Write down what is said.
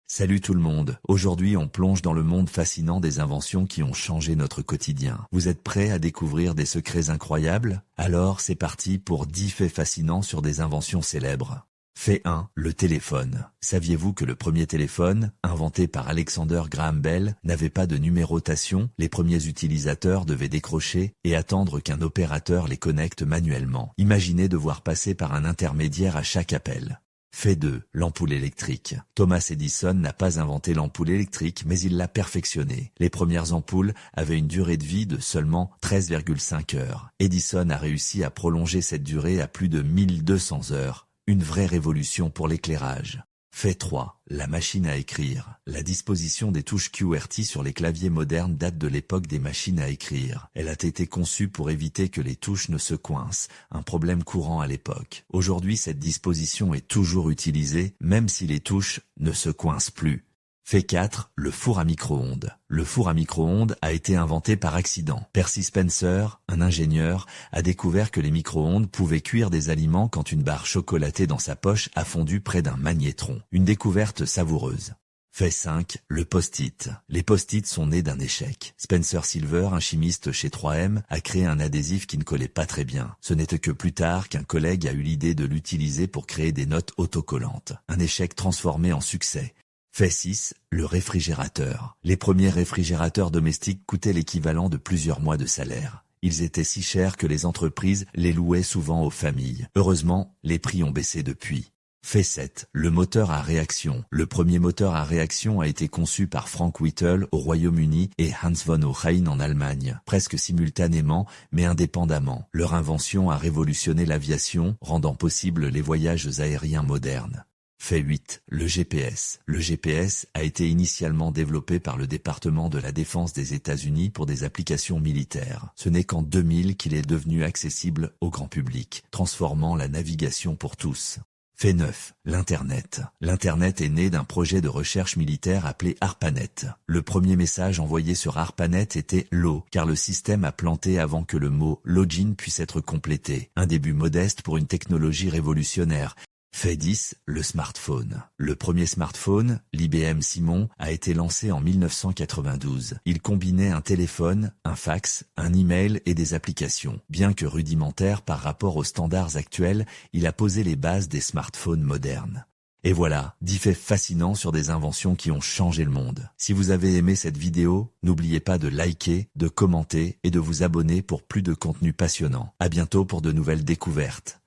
Salut tout le monde, aujourd'hui on plonge dans le monde fascinant des inventions qui ont changé notre quotidien. Vous êtes prêts à découvrir des secrets incroyables? Alors c'est parti pour 10 faits fascinants sur des inventions célèbres. Fait 1. Le téléphone. Saviez-vous que le premier téléphone, inventé par Alexander Graham Bell, n'avait pas de numérotation? Les premiers utilisateurs devaient décrocher et attendre qu'un opérateur les connecte manuellement. Imaginez devoir passer par un intermédiaire à chaque appel. Fait 2. L'ampoule électrique. Thomas Edison n'a pas inventé l'ampoule électrique, mais il l'a perfectionnée. Les premières ampoules avaient une durée de vie de seulement 13,5 heures. Edison a réussi à prolonger cette durée à plus de 1200 heures. Une vraie révolution pour l'éclairage. Fait 3. La machine à écrire. La disposition des touches QWERTY sur les claviers modernes date de l'époque des machines à écrire. Elle a été conçue pour éviter que les touches ne se coincent, un problème courant à l'époque. Aujourd'hui, cette disposition est toujours utilisée, même si les touches ne se coincent plus. Fait 4. Le four à micro-ondes. Le four à micro-ondes a été inventé par accident. Percy Spencer, un ingénieur, a découvert que les micro-ondes pouvaient cuire des aliments quand une barre chocolatée dans sa poche a fondu près d'un magnétron. Une découverte savoureuse. Fait 5. Le post-it. Les post-it sont nés d'un échec. Spencer Silver, un chimiste chez 3M, a créé un adhésif qui ne collait pas très bien. Ce n'était que plus tard qu'un collègue a eu l'idée de l'utiliser pour créer des notes autocollantes. Un échec transformé en succès. Fait 6. Le réfrigérateur. Les premiers réfrigérateurs domestiques coûtaient l'équivalent de plusieurs mois de salaire. Ils étaient si chers que les entreprises les louaient souvent aux familles. Heureusement, les prix ont baissé depuis. Fait 7. Le moteur à réaction. Le premier moteur à réaction a été conçu par Frank Whittle au Royaume-Uni et Hans von Ohain en Allemagne, presque simultanément mais indépendamment. Leur invention a révolutionné l'aviation, rendant possible les voyages aériens modernes. Fait 8. Le GPS. Le GPS a été initialement développé par le département de la défense des États-Unis pour des applications militaires. Ce n'est qu'en 2000 qu'il est devenu accessible au grand public, transformant la navigation pour tous. Fait 9. L'Internet. L'Internet est né d'un projet de recherche militaire appelé ARPANET. Le premier message envoyé sur ARPANET était LO, car le système a planté avant que le mot login puisse être complété. Un début modeste pour une technologie révolutionnaire. Fait 10. Le smartphone. Le premier smartphone, l'IBM Simon, a été lancé en 1992. Il combinait un téléphone, un fax, un email et des applications. Bien que rudimentaire par rapport aux standards actuels, il a posé les bases des smartphones modernes. Et voilà, 10 faits fascinants sur des inventions qui ont changé le monde. Si vous avez aimé cette vidéo, n'oubliez pas de liker, de commenter et de vous abonner pour plus de contenu passionnant. À bientôt pour de nouvelles découvertes.